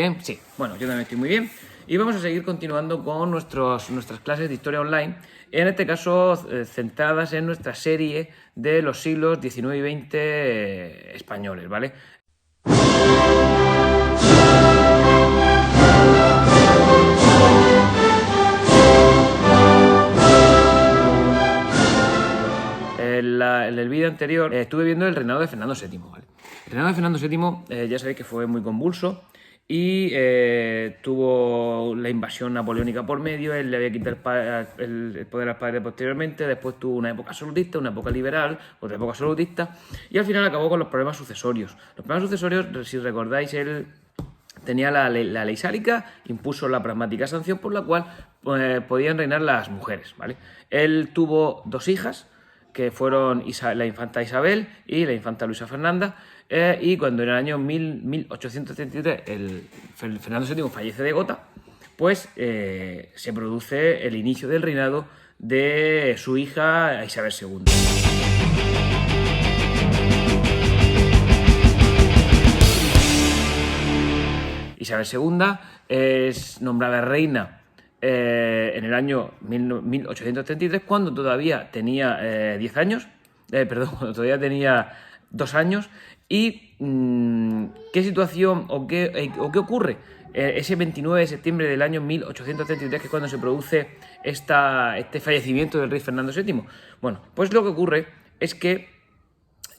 bien? Sí, bueno, yo también estoy muy bien. Y vamos a seguir continuando con nuestras clases de historia online, en este caso centradas en nuestra serie de los siglos XIX y XX españoles, ¿vale? En el vídeo anterior estuve viendo el reinado de Fernando VII, ¿vale? El reinado de Fernando VII ya sabéis que fue muy convulso y tuvo la invasión napoleónica por medio, él le había quitado el poder al padre posteriormente, después tuvo una época absolutista, una época liberal, otra época absolutista, y al final acabó con los problemas sucesorios. Los problemas sucesorios, si recordáis, él tenía la ley sálica, impuso la pragmática sanción por la cual podían reinar las mujeres, ¿vale? Él tuvo dos hijas, que fueron la infanta Isabel y la infanta Luisa Fernanda, y cuando en el año 1833 Fernando VII fallece de gota, pues se produce el inicio del reinado de su hija Isabel II. Isabel II es nombrada reina en el año 1833, cuando todavía tenía 10 años, cuando todavía tenía 2 años. ¿Y qué situación o qué ocurre? Ese 29 de septiembre del año 1833, que es cuando se produce este fallecimiento del rey Fernando VII. Bueno, pues lo que ocurre es que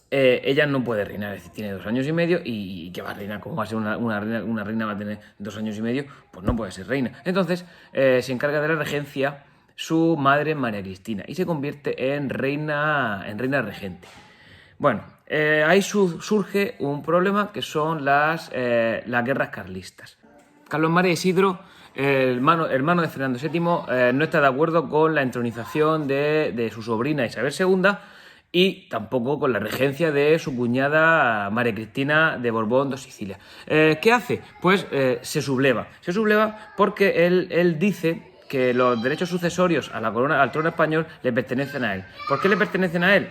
ella no puede reinar, es decir, tiene 2 años y medio y ¿qué va a reinar? ¿Cómo va a ser una reina va a tener 2 años y medio? Pues no puede ser reina. Entonces se encarga de la regencia su madre María Cristina y se convierte en reina regente. Bueno, ahí surge un problema que son las guerras carlistas. Carlos María Isidro, hermano de Fernando VII, no está de acuerdo con la entronización de su sobrina Isabel II, y tampoco con la regencia de su cuñada María Cristina de Borbón de Sicilia. ¿Qué hace? Pues se subleva. Se subleva porque él dice que los derechos sucesorios a la corona, al trono español, le pertenecen a él. ¿Por qué le pertenecen a él?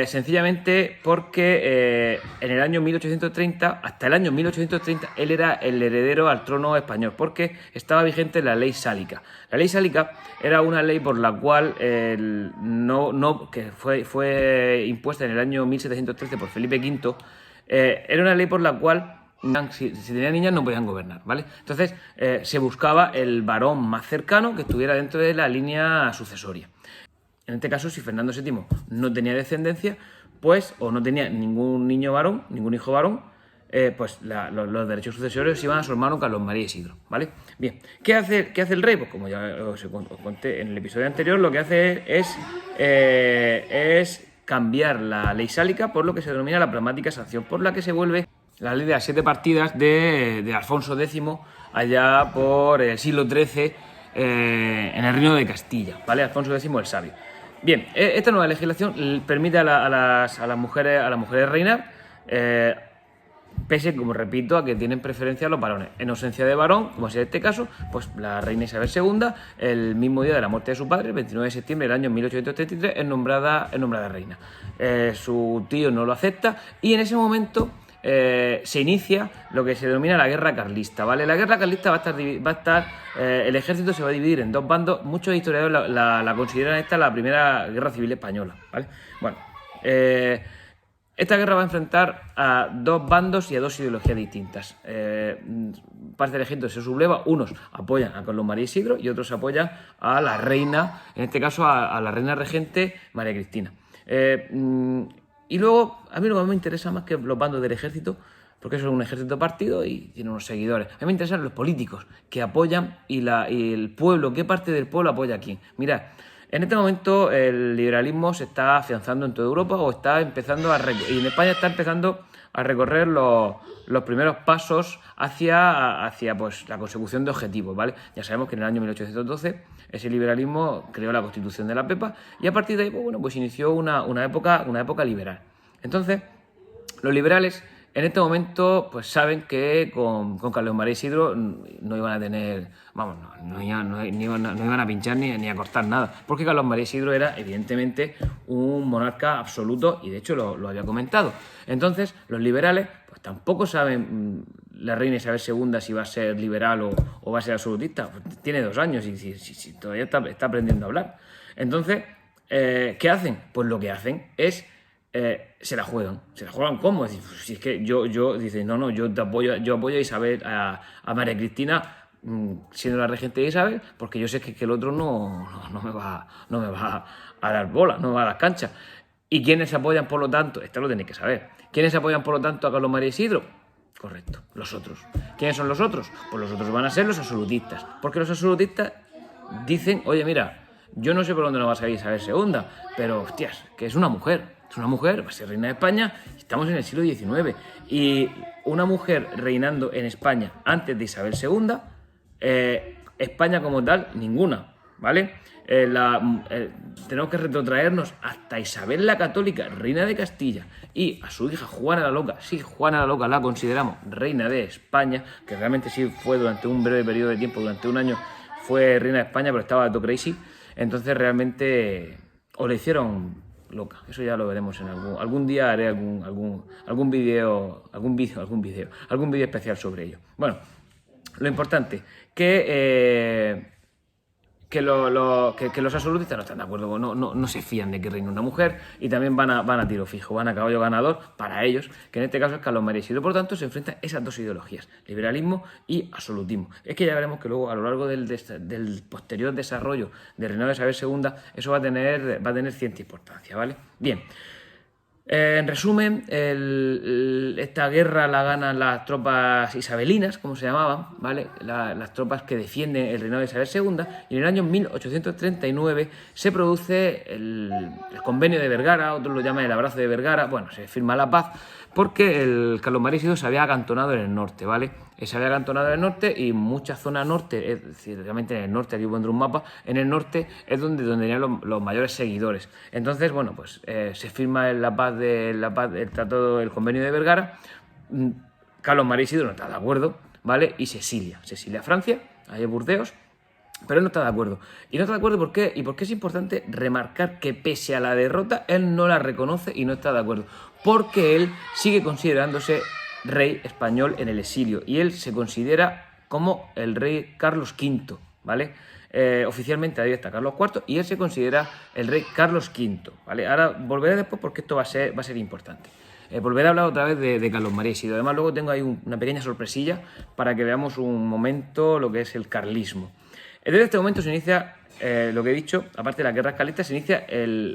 Sencillamente porque en el año 1830, hasta el año 1830, él era el heredero al trono español, porque estaba vigente la ley sálica. La ley sálica era una ley por la cual que fue impuesta en el año 1713 por Felipe V. Era una ley por la cual si tenían niñas no podían gobernar, ¿vale? Entonces se buscaba el varón más cercano que estuviera dentro de la línea sucesoria. En este caso, si Fernando VII no tenía descendencia, pues, o no tenía ningún niño varón, ningún hijo varón, pues los derechos sucesorios iban a su hermano Carlos María Isidro, ¿vale? Bien, ¿qué hace el rey? Pues como ya os conté en el episodio anterior, lo que hace es cambiar la ley sálica por lo que se denomina la pragmática sanción, por la que se vuelve la ley de las 7 partidas de Alfonso X, allá por el siglo XIII, en el Reino de Castilla, ¿vale? Alfonso X el Sabio. Bien, esta nueva legislación permite a las mujeres reinar, pese, como repito, a que tienen preferencia a los varones. En ausencia de varón, como es este caso, pues la reina Isabel II, el mismo día de la muerte de su padre, el 29 de septiembre del año 1833, es nombrada reina. Su tío no lo acepta y en ese momento se inicia lo que se denomina la guerra carlista, ¿vale? La guerra carlista va a estar el ejército se va a dividir en 2 bandos. Muchos historiadores la consideran esta la primera guerra civil española, ¿vale? Bueno, esta guerra va a enfrentar a 2 bandos y a 2 ideologías distintas. Parte del ejército se subleva, unos apoyan a Carlos María Isidro y otros apoyan a la reina, en este caso a la reina regente María Cristina. Y luego, a mí lo que más me interesa más que los bandos del ejército, porque eso es un ejército partido y tiene unos seguidores. A mí me interesan los políticos que apoyan y el pueblo, qué parte del pueblo apoya a quién. Mirad, en este momento el liberalismo se está afianzando en toda Europa y en España está empezando a recorrer los primeros pasos hacia pues, la consecución de objetivos, ¿vale? Ya sabemos que en el año 1812 ese liberalismo creó la Constitución de la Pepa y a partir de ahí pues inició una época liberal. Entonces, los liberales en este momento pues saben que con Carlos María Isidro no iban a tener, no iban a pinchar ni a cortar nada, porque Carlos María Isidro era evidentemente un monarca absoluto y de hecho lo había comentado. Entonces los liberales pues tampoco saben la reina Isabel II si va a ser liberal o va a ser absolutista? Pues tiene 2 años y si todavía está aprendiendo a hablar. Entonces, ¿qué hacen? Pues lo que hacen es se la juegan. ¿Se la juegan cómo? Es decir, pues, si es que dice, no, yo apoyo a Isabel, a María Cristina, siendo la regente de Isabel, porque yo sé que el otro no me va a dar bola, no me va a dar cancha. ¿Y quiénes apoyan, por lo tanto? Esto lo tenéis que saber. ¿Quiénes apoyan, por lo tanto, a Carlos María Isidro? Correcto, los otros. ¿Quiénes son los otros? Pues los otros van a ser los absolutistas. Porque los absolutistas dicen, oye, mira, yo no sé por dónde nos va a salir Isabel II, pero, hostias, que es una mujer. Es una mujer, va a ser reina de España, estamos en el siglo XIX. Y una mujer reinando en España antes de Isabel II, España como tal, ninguna, ¿vale? Tenemos que retrotraernos hasta Isabel la Católica, reina de Castilla, y a su hija Juana la Loca. Sí, Juana la Loca la consideramos reina de España, que realmente sí fue durante un breve periodo de tiempo, durante un año fue reina de España, pero estaba todo crazy. Entonces realmente o le hicieron loca. Eso ya lo veremos en algún día. Haré algún vídeo especial sobre ello. Bueno, lo importante que los absolutistas no están de acuerdo, no se fían de que reine una mujer y también van a tiro fijo, van a caballo ganador para ellos, que en este caso es Carlos María Isidro. Por lo tanto, se enfrentan esas dos ideologías, liberalismo y absolutismo. Es que ya veremos que luego, a lo largo del posterior desarrollo del reinado de Isabel II, eso va a tener cierta importancia, ¿vale? Bien. En resumen, esta guerra la ganan las tropas isabelinas, como se llamaban, ¿vale? Las tropas que defienden el reinado de Isabel II, y en el año 1839 se produce el convenio de Vergara, otros lo llaman el abrazo de Vergara. Bueno, se firma la paz porque el Carlos María Isidro se había acantonado en el norte, ¿vale? Se había acantonado en el norte y mucha zona norte, es decir, realmente en el norte, aquí pondré un mapa, en el norte es donde tenían los mayores seguidores. Entonces, bueno, pues se firma el tratado, el convenio de Vergara. Carlos María Isidro no está de acuerdo, ¿vale? Y se exilia a Francia, ahí en Burdeos, pero él no está de acuerdo. Y no está de acuerdo ¿por qué? Y porque es importante remarcar que pese a la derrota, él no la reconoce y no está de acuerdo. Porque él sigue considerándose rey español en el exilio y él se considera como el rey Carlos V, ¿vale? Oficialmente ahí está Carlos IV y él se considera el rey Carlos V, ¿vale? Ahora volveré después porque esto va a ser importante. Volveré a hablar otra vez de Carlos María Isidro. Además, luego tengo ahí una pequeña sorpresilla para que veamos un momento lo que es el carlismo. Desde este momento se inicia, lo que he dicho, aparte de las guerras carlistas, se inicia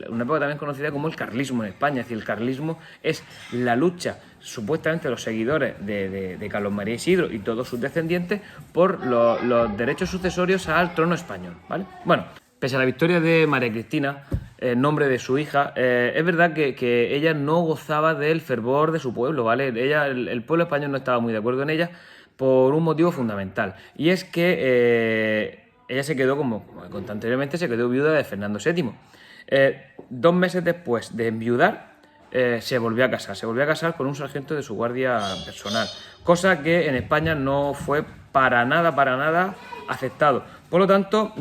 una época también conocida como el carlismo en España. Es decir, el carlismo es la lucha, supuestamente, de los seguidores de Carlos María Isidro y todos sus descendientes por los derechos sucesorios al trono español, ¿vale? Bueno, pese a la victoria de María Cristina, en nombre de su hija, es verdad que ella no gozaba del fervor de su pueblo, ¿vale? El pueblo español no estaba muy de acuerdo en ella por un motivo fundamental, y es que ella se quedó, como he contado anteriormente, se quedó viuda de Fernando VII. 2 meses después de enviudar, se volvió a casar con un sargento de su guardia personal, cosa que en España no fue para nada aceptado. Por lo tanto,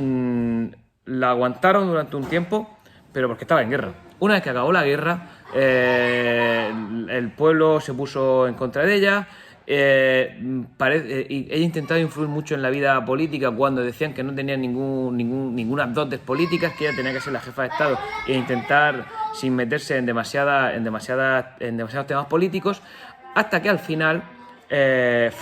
la aguantaron durante un tiempo, pero porque estaba en guerra. Una vez que acabó la guerra, el pueblo se puso en contra de ella. Y ella intentaba influir mucho en la vida política cuando decían que no tenía ninguna dotes políticas, que ella tenía que ser la jefa de Estado e intentar sin meterse en demasiados temas políticos, hasta que al final se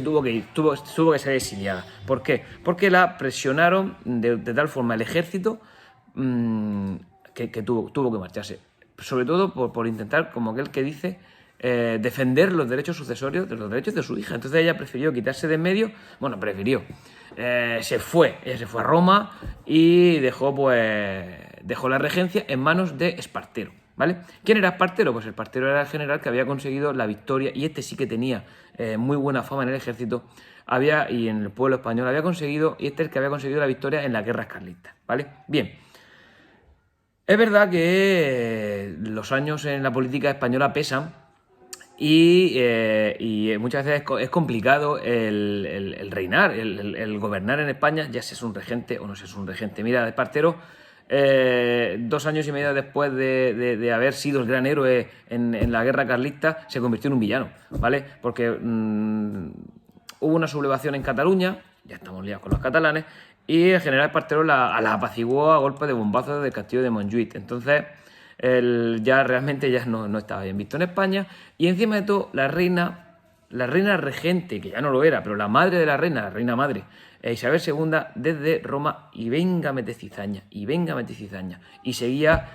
tuvo que ir, tuvo que ser exiliada. ¿Por qué? Porque la presionaron de tal forma el ejército que tuvo que marcharse, sobre todo por intentar, como aquel que dice, defender los derechos sucesorios de los derechos de su hija. Entonces ella prefirió quitarse de en medio. Bueno, ella se fue a Roma y dejó la regencia en manos de Espartero, ¿vale? ¿Quién era Espartero? Pues Espartero era el general que había conseguido la victoria, y este sí que tenía muy buena fama en el ejército y en el pueblo español y este es el que había conseguido la victoria en las guerras carlistas, ¿vale? Bien. Es verdad que los años en la política española pesan, y muchas veces es complicado el reinar, el gobernar en España, ya si es un regente o no si es un regente. Mira, Espartero 2 años y medio después de haber sido el gran héroe en la guerra carlista, se convirtió en un villano, ¿vale? Porque hubo una sublevación en Cataluña, ya estamos liados con los catalanes, y el general Espartero la apaciguó a golpe de bombazos desde el castillo de Montjuïc. Entonces, ya realmente ya no estaba bien visto en España, y encima de todo, la reina regente, que ya no lo era, pero la madre de la reina madre, Isabel II, desde Roma, y venga a meter cizaña, y seguía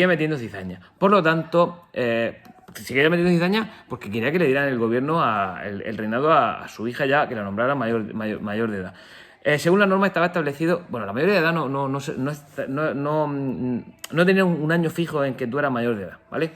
metiendo cizaña. Por lo tanto, seguía metiendo cizaña porque quería que le dieran el gobierno, el reinado a su hija ya, que la nombrara mayor de edad. Según la norma estaba establecido, bueno, la mayoría de edad no tenía un año fijo en que tú eras mayor de edad, ¿vale?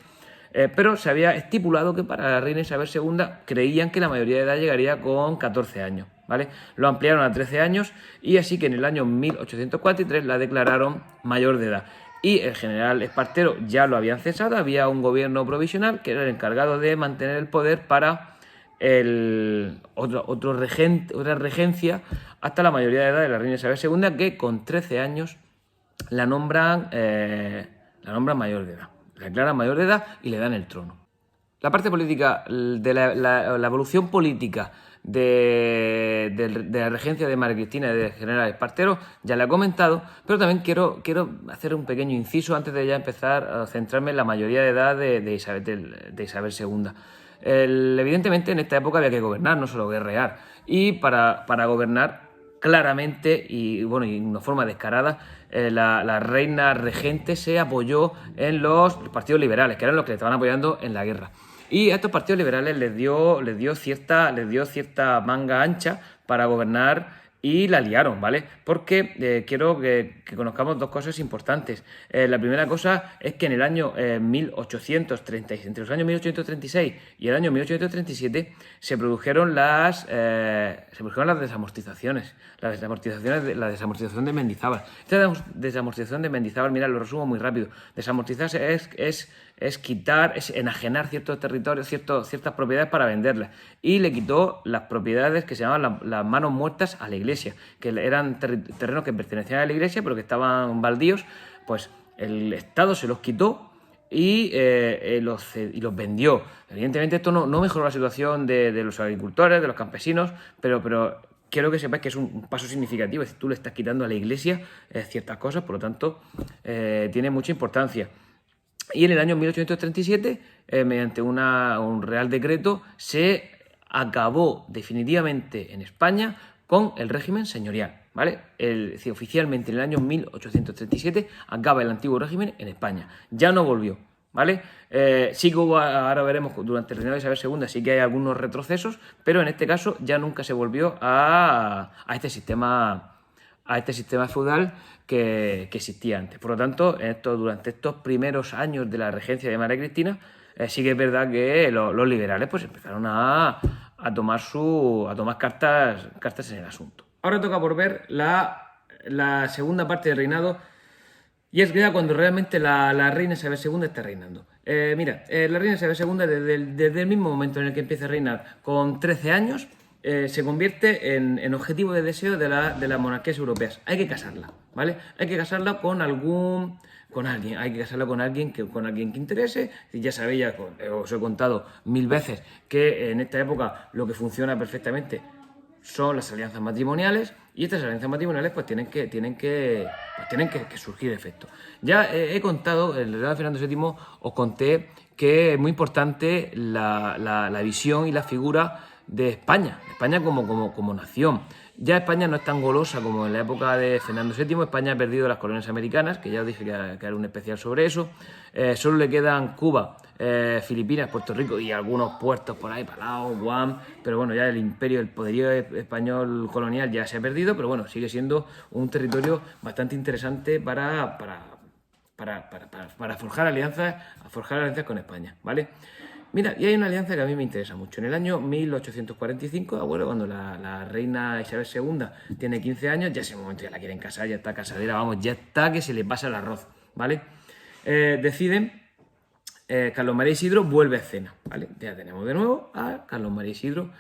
Pero se había estipulado que para la reina Isabel II creían que la mayoría de edad llegaría con 14 años, ¿vale? Lo ampliaron a 13 años y así que en el año 1843 la declararon mayor de edad. Y el general Espartero ya lo habían cesado, había un gobierno provisional que era el encargado de mantener el poder para otra regencia hasta la mayoría de edad de la reina Isabel II, que con 13 años la nombran mayor de edad. La declaran mayor de edad y le dan el trono. La parte política, de la evolución política de la regencia de María Cristina y del general Espartero, ya la he comentado, pero también quiero hacer un pequeño inciso antes de ya empezar a centrarme en la mayoría de edad de Isabel II. Evidentemente en esta época había que gobernar, no solo guerrear, y para gobernar claramente y de una forma descarada, la reina regente se apoyó en los partidos liberales, que eran los que le estaban apoyando en la guerra. Y a estos partidos liberales les dio cierta manga ancha para gobernar y la liaron, ¿vale? Porque quiero que conozcamos dos cosas importantes. La primera cosa es que en el año 1836, entre los años 1836 y el año 1837, se produjeron las desamortizaciones. La desamortización de Mendizábal. Esta desamortización de Mendizábal, mira, lo resumo muy rápido. Desamortizarse es quitar, es enajenar ciertos territorios, ciertas propiedades para venderlas. Y le quitó las propiedades que se llamaban las manos muertas a la iglesia, que eran terrenos que pertenecían a la iglesia, pero que estaban baldíos. Pues el Estado se los quitó y los vendió. Evidentemente esto no mejoró la situación de los agricultores, de los campesinos, pero quiero que sepáis que es un paso significativo. Es decir, tú le estás quitando a la iglesia ciertas cosas, por lo tanto tiene mucha importancia. Y en el año 1837, mediante un real decreto, se acabó definitivamente en España con el régimen señorial, ¿vale? Es decir, oficialmente en el año 1837 acaba el antiguo régimen en España. Ya no volvió, ¿vale? Sí que hubo, ahora veremos, durante el reinado de Isabel II sí que hay algunos retrocesos, pero en este caso ya nunca se volvió a este sistema feudal que existía antes. Por lo tanto, durante estos primeros años de la regencia de María Cristina, sí que es verdad que los liberales pues empezaron a tomar cartas en el asunto. Ahora toca por ver la segunda parte del reinado, y es ya cuando realmente la reina Isabel II está reinando. La reina Isabel II, desde el mismo momento en el que empieza a reinar, con 13 años, se convierte en objetivo de deseo de las monarquías europeas. Hay que casarla, ¿vale? Hay que casarla con alguien, hay que casarla con alguien que interese. Ya sabéis, os he contado 1000 veces que en esta época lo que funciona perfectamente son las alianzas matrimoniales, y estas alianzas matrimoniales pues tienen que surgir efectos. Ya he contado, en el reinado de Fernando VII os conté que es muy importante la visión y la figura de España como nación. Ya España no es tan golosa como en la época de Fernando VII. España ha perdido las colonias americanas, que ya os dije que haré un especial sobre eso. Solo le quedan Cuba, Filipinas, Puerto Rico y algunos puertos por ahí, Palau, Guam. Pero bueno, ya el imperio, el poderío español colonial ya se ha perdido, pero bueno, sigue siendo un territorio bastante interesante para forjar alianzas con España, ¿vale? Mira, y hay una alianza que a mí me interesa mucho. En el año 1845, cuando la reina Isabel II tiene 15 años, ya ese momento ya la quieren casar, ya está casadera, vamos, ya está que se le pasa el arroz, ¿vale? Deciden, Carlos María Isidro vuelve a escena, ¿vale? Ya tenemos de nuevo a Carlos María Isidro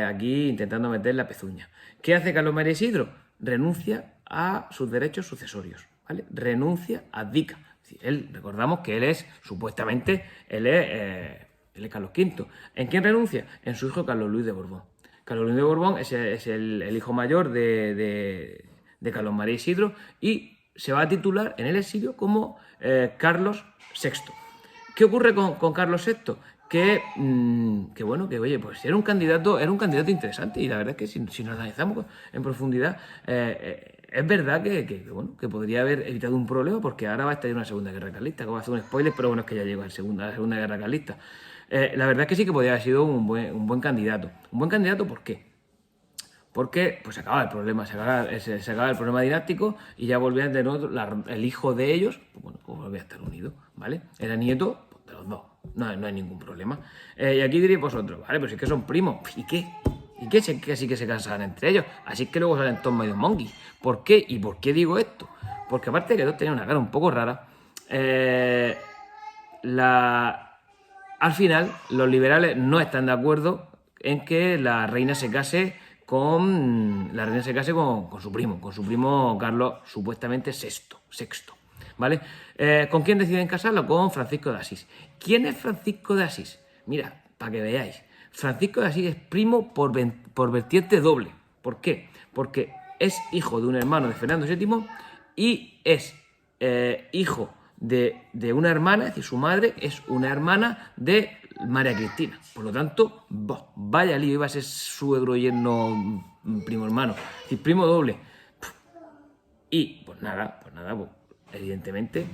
aquí intentando meter la pezuña. ¿Qué hace Carlos María Isidro? Renuncia a sus derechos sucesorios, ¿vale? Renuncia, abdica. Es decir, él, recordamos que él es, supuestamente, él es Carlos V. ¿En quién renuncia? En su hijo Carlos Luis de Borbón. Carlos Luis de Borbón es el hijo mayor de Carlos María Isidro y se va a titular en el exilio como Carlos VI. ¿Qué ocurre con Carlos VI? Que bueno, que oye, pues era un candidato interesante y la verdad es que si nos analizamos en profundidad, es verdad bueno, que podría haber evitado un problema porque ahora va a estallar una segunda guerra carlista, que voy a hacer un spoiler, pero bueno, es que ya llegó a la segunda guerra carlista. La verdad es que sí que podría haber sido un buen candidato. ¿Un buen candidato por qué? Porque pues se acaba el problema, se acaba el problema dinástico y ya volvían de nuevo el hijo de ellos, pues bueno, pues volvía a estar unido, ¿vale? Era nieto pues, de los dos, no hay ningún problema. Y aquí diréis vosotros, ¿vale? Pues es que son primos, ¿y qué? ¿Y qué? Que sí que se casan entre ellos, así que luego salen todos medio monkeys. ¿Por qué? ¿Y por qué digo esto? Porque aparte de que todos tenían una cara un poco rara, al final los liberales no están de acuerdo en que la reina se case con su primo Carlos, supuestamente sexto, ¿vale? ¿Con quién deciden casarlo? Con Francisco de Asís. ¿Quién es Francisco de Asís? Mira, para que veáis, Francisco de Asís es primo por vertiente doble. ¿Por qué? Porque es hijo de un hermano de Fernando VII y es hijo de una hermana, es decir, su madre es una hermana de María Cristina. Por lo tanto, vaya lío, iba a ser suegro, yerno, primo hermano, es decir, primo doble. Y pues nada, pues evidentemente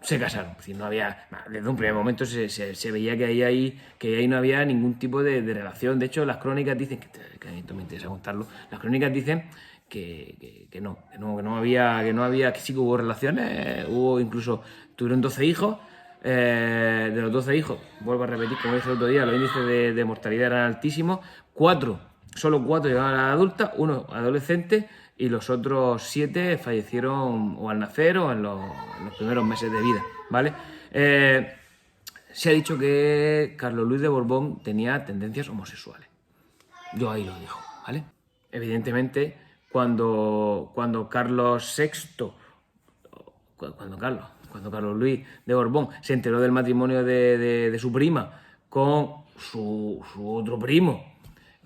se casaron. Es decir, no había, desde un primer momento se veía que ahí no había ningún tipo de relación. De hecho, las crónicas dicen, que a mí me interesa contarlo, las crónicas dicen que sí que hubo relaciones, tuvieron 12 hijos. De los 12 hijos, vuelvo a repetir, como dije el otro día, los índices de mortalidad eran altísimos. Solo 4 llegaron a la adulta, 1 adolescente y los otros 7 fallecieron o al nacer o en los primeros meses de vida, ¿vale? Se ha dicho que Carlos Luis de Borbón tenía tendencias homosexuales. Yo ahí lo dejo, ¿vale? Evidentemente, cuando Carlos VI, cuando Carlos Luis de Borbón se enteró del matrimonio de su prima con su otro primo,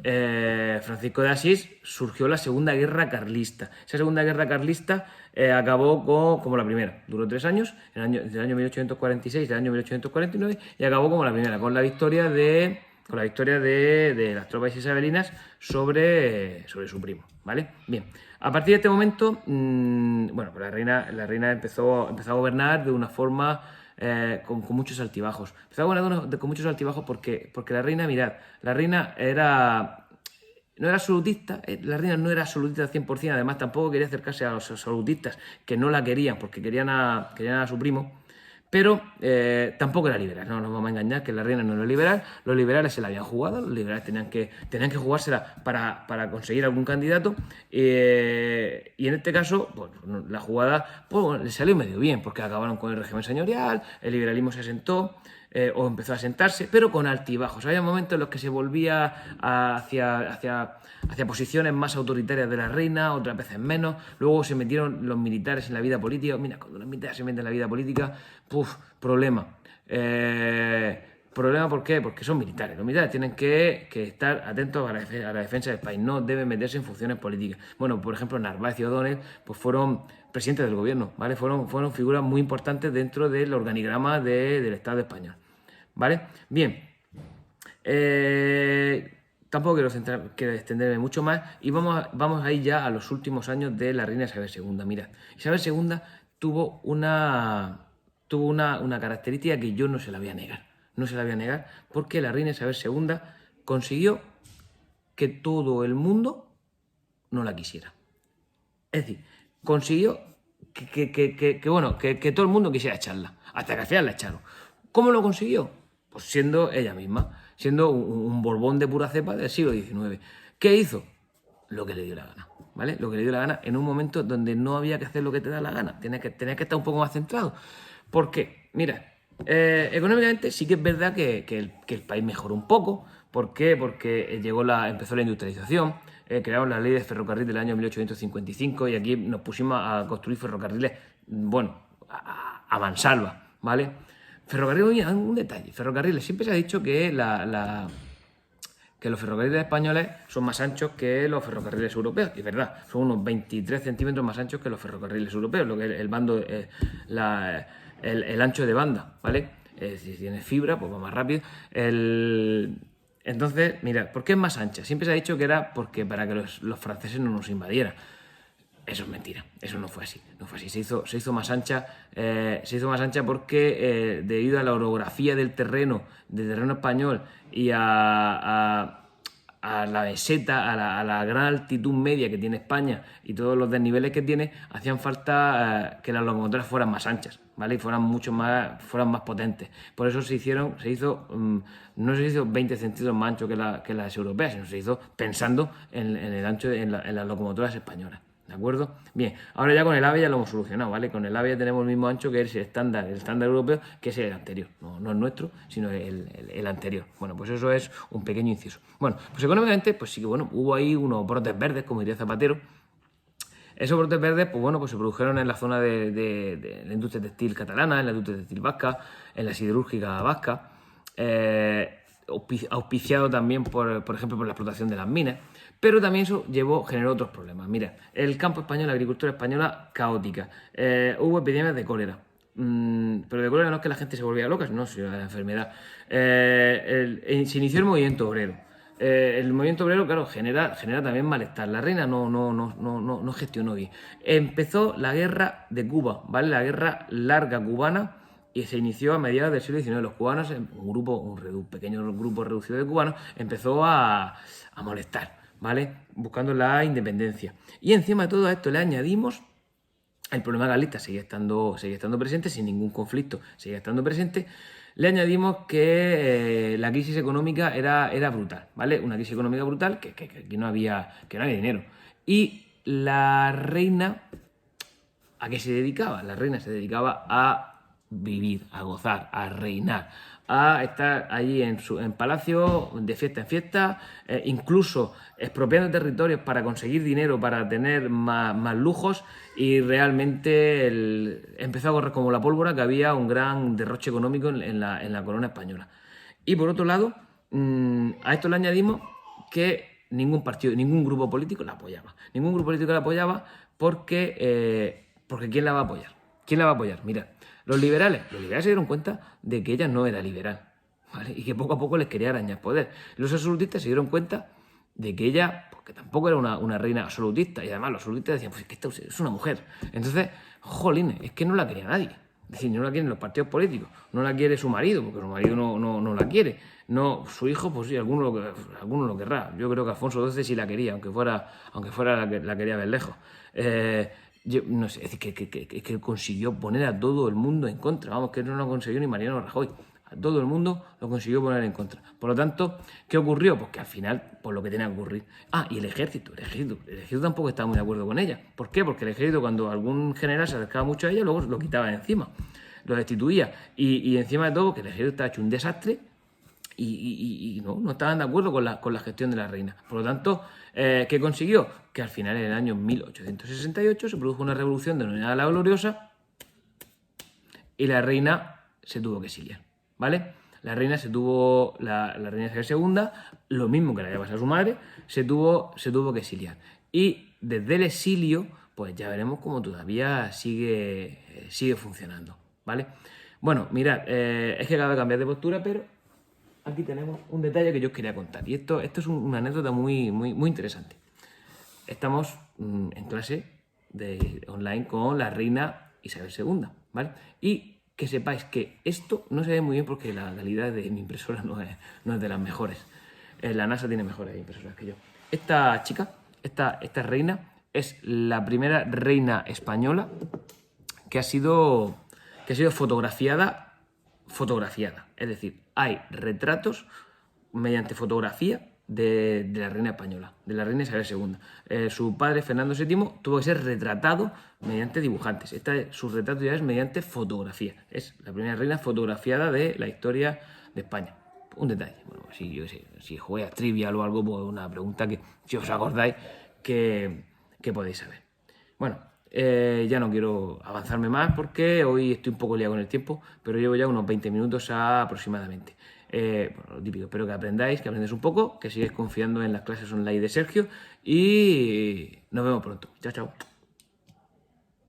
Francisco de Asís, surgió la Segunda Guerra Carlista. Esa Segunda Guerra Carlista acabó como la primera. Duró 3 años, desde el año 1846 al año 1849, y acabó como la primera, con la victoria de las tropas isabelinas sobre su primo, ¿vale? Bien, a partir de este momento, bueno, pues la reina empezó a gobernar de una forma con muchos altibajos. Empezó a gobernar con muchos altibajos porque la reina, mirad, la reina no era absolutista, la reina no era absolutista al 100%, además tampoco quería acercarse a los absolutistas, que no la querían, porque querían a su primo, pero tampoco era liberal, no nos vamos a engañar que la reina no era liberal, los liberales se la habían jugado, los liberales tenían que jugársela para conseguir algún candidato, y en este caso, pues, la jugada pues, le salió medio bien, porque acabaron con el régimen señorial, el liberalismo se asentó, o empezó a asentarse, pero con altibajos. Había momentos en los que se volvía hacia posiciones más autoritarias de la reina, otras veces menos. Luego se metieron los militares en la vida política. Mira, cuando los militares se meten en la vida política, problema. ¿Problema por qué? Porque son militares. Los militares tienen que estar atentos a la defensa del país, no deben meterse en funciones políticas. Bueno, por ejemplo, Narváez y O'Donnell pues fueron presidentes del gobierno, ¿vale? Fueron figuras muy importantes dentro del organigrama del Estado español, ¿vale? Bien, tampoco quiero extenderme mucho más y vamos a ir ya a los últimos años de la reina Isabel II. Mira, Isabel II tuvo una característica que yo no se la voy a negar. No se la voy a negar porque la reina Isabel II consiguió que todo el mundo no la quisiera. Es decir, consiguió que todo el mundo quisiera echarla, hasta que al final la echaron. ¿Cómo lo consiguió? Pues siendo ella misma, siendo un Borbón de pura cepa del siglo XIX. ¿Qué hizo? Lo que le dio la gana, ¿vale? Lo que le dio la gana en un momento donde no había que hacer lo que te da la gana, tenías que estar un poco más centrado. ¿Por qué? Mira, económicamente sí que es verdad que el país mejoró un poco. ¿Por qué? Porque empezó la industrialización, crearon la ley de ferrocarril del año 1855 y aquí nos pusimos a construir ferrocarriles, bueno, a mansalva, ¿vale? Ferrocarriles, un detalle, ferrocarriles, siempre se ha dicho que que los ferrocarriles españoles son más anchos que los ferrocarriles europeos. Y es verdad, son unos 23 centímetros más anchos que los ferrocarriles europeos, lo que es el bando, el ancho de banda, ¿vale? Si tienes fibra, pues va más rápido. Entonces, mira, ¿por qué es más ancha? Siempre se ha dicho que era porque para que los franceses no nos invadieran. Eso es mentira, eso no fue así, no fue así. Se hizo más ancha, porque debido a la orografía del terreno español y a la meseta, a la gran altitud media que tiene España y todos los desniveles que tiene, hacían falta que las locomotoras fueran más anchas, ¿vale? Y fueran más potentes. Por eso no se hizo 20 centímetros más ancho que las europeas, sino se hizo pensando en el ancho en las locomotoras españolas. ¿De acuerdo? Bien, ahora ya con el AVE ya lo hemos solucionado, ¿vale? Con el AVE ya tenemos el mismo ancho que es el estándar europeo, que es el anterior. No es nuestro, sino el anterior. Bueno, pues eso es un pequeño inciso. Bueno, pues económicamente, pues sí que bueno, hubo ahí unos brotes verdes, como diría Zapatero. Esos brotes verdes, pues bueno, pues se produjeron en la zona de la industria textil catalana, en la industria textil vasca, en la siderúrgica vasca, auspiciado también, por ejemplo, por la explotación de las minas. Pero también eso generó otros problemas. Mira, el campo español, la agricultura española, caótica. Hubo epidemias de cólera. Pero de cólera no es que la gente se volvía loca, no, sino la enfermedad. Se inició el movimiento obrero. El movimiento obrero, claro, genera también malestar. La reina no gestionó bien. Empezó la guerra de Cuba, ¿vale? La guerra larga cubana, y se inició a mediados del siglo XIX. Los cubanos, un pequeño grupo reducido de cubanos, empezó a molestar, ¿vale? Buscando la independencia. Y encima de todo esto le añadimos el problema galista, seguía estando presente, sin ningún conflicto, seguía estando presente. Le añadimos que la crisis económica era brutal, ¿vale? Una crisis económica brutal, que no había dinero. Y la reina, ¿a qué se dedicaba? La reina se dedicaba a vivir, a gozar, a reinar, a estar allí en palacio, de fiesta en fiesta, incluso expropiando territorios para conseguir dinero, para tener más lujos, y realmente empezó a correr como la pólvora que había un gran derroche económico en la corona española. Y por otro lado, a esto le añadimos que ningún partido, ningún grupo político la apoyaba. Ningún grupo político la apoyaba porque ¿quién la va a apoyar? ¿Quién la va a apoyar? Mirad, los liberales se dieron cuenta de que ella no era liberal, ¿vale? Y que poco a poco les quería arañar poder. Los absolutistas se dieron cuenta de que ella, porque tampoco era una reina absolutista, y además los absolutistas decían, pues es que esta es una mujer. Entonces, jolín, es que no la quería nadie. Es decir, no la quieren los partidos políticos, no la quiere su marido, porque su marido no la quiere. No, su hijo, pues sí, alguno lo querrá. Yo creo que Alfonso XII sí la quería, aunque fuera la quería ver lejos. Yo no sé, es decir, que consiguió poner a todo el mundo en contra. Vamos, que no lo consiguió ni Mariano Rajoy. A todo el mundo lo consiguió poner en contra. Por lo tanto, ¿qué ocurrió? Pues que al final, por lo que tenía que ocurrir. Y el ejército tampoco estaba muy de acuerdo con ella. ¿Por qué? Porque el ejército, cuando algún general se acercaba mucho a ella, luego lo quitaba de encima, lo destituía. Y encima de todo, que el ejército estaba hecho un desastre y no estaban de acuerdo con la gestión de la reina. Por lo tanto, ¿qué consiguió? Que al final, en el año 1868, se produjo una revolución denominada la Gloriosa y la reina se tuvo que exiliar, ¿vale? La reina la reina Isabel II, lo mismo que le había pasado a su madre, se tuvo que exiliar. Y desde el exilio, pues ya veremos cómo todavía sigue funcionando, ¿vale? Bueno, mirad, es que acabo de cambiar de postura, pero aquí tenemos un detalle que yo os quería contar. Y esto es una anécdota muy, muy, muy interesante. Estamos en clase online con la reina Isabel II, ¿vale? Y que sepáis que esto no se ve muy bien porque la calidad de mi impresora no es de las mejores. La NASA tiene mejores impresoras que yo. Esta chica, esta reina, es la primera reina española que ha sido fotografiada. Es decir, hay retratos mediante fotografía de la reina española, de la reina Isabel II. Su padre, Fernando VII, tuvo que ser retratado mediante dibujantes. Su retrato ya es mediante fotografía. Es la primera reina fotografiada de la historia de España. un detalle. Bueno, si, yo qué sé, si jugáis a Trivial o algo, pues una pregunta que, si os acordáis, que podéis saber. Bueno, ya no quiero avanzarme más porque hoy estoy un poco liado con el tiempo, pero llevo ya unos 20 minutos aproximadamente. Bueno, lo típico, espero que aprendáis, que aprendáis un poco, que sigáis confiando en las clases online de Sergio y nos vemos pronto. Chao, chao.